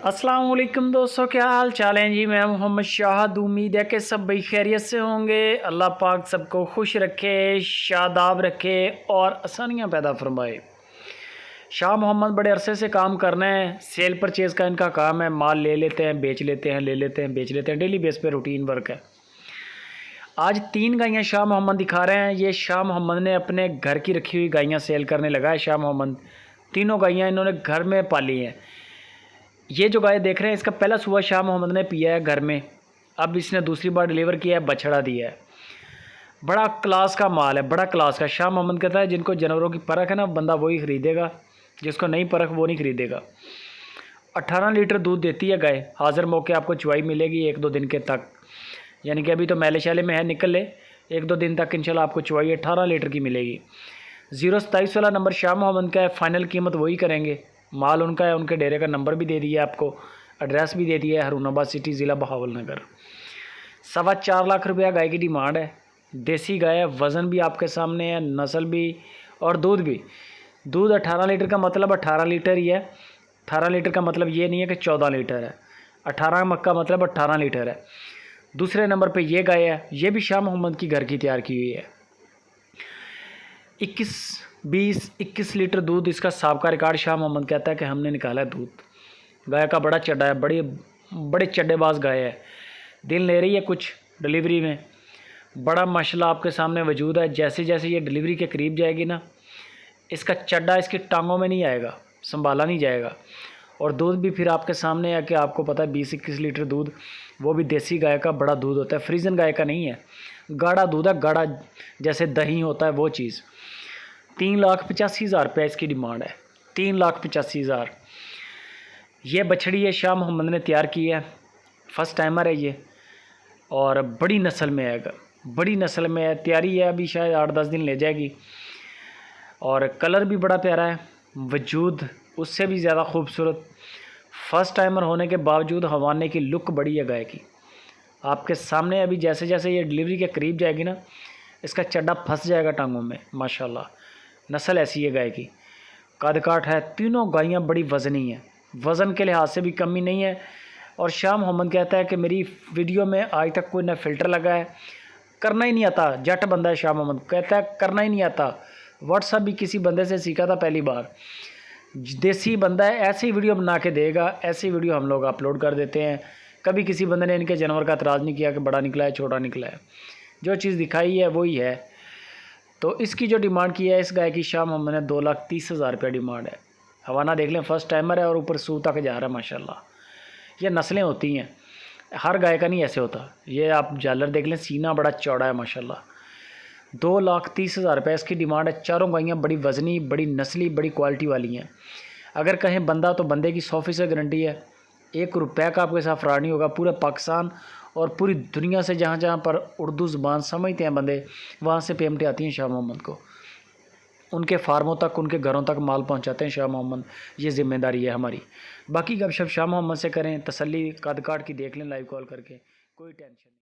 अस्सलाम वालेकुम दोस्तों, क्या हाल चाल हैं जी। मैं मोहम्मद शाहद। उम्मीद है कि सब भाई खैरियत से होंगे। अल्लाह पाक सबको खुश रखे, शादाब रखे और आसानियाँ पैदा फरमाए। शाह मोहम्मद बड़े अरसे से काम कर रहे हैं। सेल परचेज़ का इनका काम है। माल ले लेते हैं, बेच लेते हैं, ले लेते हैं, बेच लेते हैं। डेली बेस पे रूटीन वर्क है। आज 3 गायें शाह मोहम्मद दिखा रहे हैं। ये शाह मोहम्मद ने अपने घर की रखी हुई गायें सेल करने लगा है। शाह मोहम्मद तीनों गायें इन्होंने घर में पाली हैं। ये जो गाय देख रहे हैं, इसका पहला सुबह शाह मोहम्मद ने पिया है घर में। अब इसने दूसरी बार डिलीवर किया है, बछड़ा दिया है। बड़ा क्लास का माल है, बड़ा क्लास का। शाह मोहम्मद कहता है जिनको जानवरों की परख है ना, बंदा वही ख़रीदेगा, जिसको नहीं परख वो नहीं ख़रीदेगा। 18 लीटर दूध देती है गाय। हाज़िर मौके आपको चुवाई मिलेगी 1-2 दिन के तक, यानी कि अभी तो मैले शैले में है, निकल ले 1-2 दिन तक इंशाल्लाह आपको चुवाई 18 लीटर की मिलेगी। 027 वाला नंबर शाह मोहम्मद का है। फ़ाइनल कीमत वही करेंगे। माल उनका है, उनके डेरे का नंबर भी दे दिया आपको, एड्रेस भी दे दिया है, हरूनाबाद सिटी, ज़िला बहावलनगर। 4.25 लाख रुपया गाय की डिमांड है। देसी गाय है, वज़न भी आपके सामने है, नस्ल भी और दूध भी। दूध 18 लीटर का मतलब 18 लीटर ही है। 18 लीटर का मतलब ये नहीं है कि 14 लीटर है। 18 का मतलब 18 लीटर है। दूसरे नंबर पे ये गाय है। ये भी शाह मोहम्मद की घर की तैयार की हुई है। 21 लीटर दूध इसका साबका रिकॉर्ड। शाह मोहम्मद कहता है कि हमने निकाला है दूध। गाय का बड़ा चड्डा है, बड़े चड्डेबाज गाय है। दिन ले रही है कुछ डिलीवरी में। बड़ा माशाल्लाह आपके सामने वजूद है। जैसे जैसे ये डिलीवरी के करीब जाएगी ना, इसका चड्डा इसकी टांगों में नहीं आएगा, संभाला नहीं जाएगा। और दूध भी फिर आपके सामने है कि आपको पता है 20-21 लीटर दूध, वो भी देसी गाय का बड़ा दूध होता है, फ्रीजन गाय का नहीं है। गाढ़ा दूध है, गाढ़ा जैसे दही होता है वो चीज़। 3,85,000 रुपये इसकी डिमांड है। 3,85,000। ये बछड़ी है, शाह मोहम्मद ने तैयार की है। फर्स्ट टाइमर है ये और बड़ी नस्ल में है, बड़ी नस्ल में है। तैयारी है, अभी शायद 8-10 दिन ले जाएगी। और कलर भी बड़ा प्यारा है, वजूद उससे भी ज़्यादा खूबसूरत। फर्स्ट टाइमर होने के बावजूद हवाने की लुक बड़ी है गाय की आपके सामने। अभी जैसे जैसे ये डिलीवरी के करीब जाएगी ना, इसका चड्डा फंस जाएगा टांगों में। माशाल्लाह नस्ल ऐसी है गाय की, कद काठ है। तीनों गायें बड़ी वज़नी हैं, वज़न के लिहाज से भी कमी नहीं है। और शाह मोहम्मद कहता है कि मेरी वीडियो में आज तक कोई ना फ़िल्टर लगा है, करना ही नहीं आता। जट बंदा है शाह मोहम्मद, कहता है करना ही नहीं आता। व्हाट्सअप भी किसी बंदे से सीखा था पहली बार। देसी बंदा है, ऐसी वीडियो बना के देगा, ऐसी वीडियो हम लोग अपलोड कर देते हैं। कभी किसी बंदे ने इनके जानवर का एतराज़ नहीं किया कि बड़ा निकला है, छोटा निकला है। जो चीज़ दिखाई है वही है। तो इसकी जो डिमांड की है इस गाय की, शाह मोहम्मद ने 2,30,000 रुपये डिमांड है। हवाना देख लें, फर्स्ट टाइमर है और ऊपर सू तक जा रहा है माशाल्लाह। ये नस्लें होती हैं, हर गाय का नहीं ऐसे होता। ये आप जालर देख लें, सीना बड़ा चौड़ा है माशाल्लाह। 2,30,000 रुपये इसकी डिमांड है। चारों गायें बड़ी वज़नी, बड़ी नस्ली, बड़ी क्वालिटी वाली हैं। अगर कहें बंदा तो बंदे की 100% गारंटी है। 1 रुपये का आपके साथ फ्रॉड नहीं होगा। पूरे पाकिस्तान और पूरी दुनिया से जहाँ जहाँ पर उर्दू ज़ुबान समझते हैं बंदे, वहाँ से पेमेंटें आती हैं शाह मोहम्मद को। उनके फार्मों तक, उनके घरों तक माल पहुँचाते हैं शाह मोहम्मद। ये ज़िम्मेदारी है हमारी। बाकी गपशप शाह मोहम्मद से करें, तसल्ली कद काट की देख लें लाइव कॉल करके, कोई टेंशन नहीं।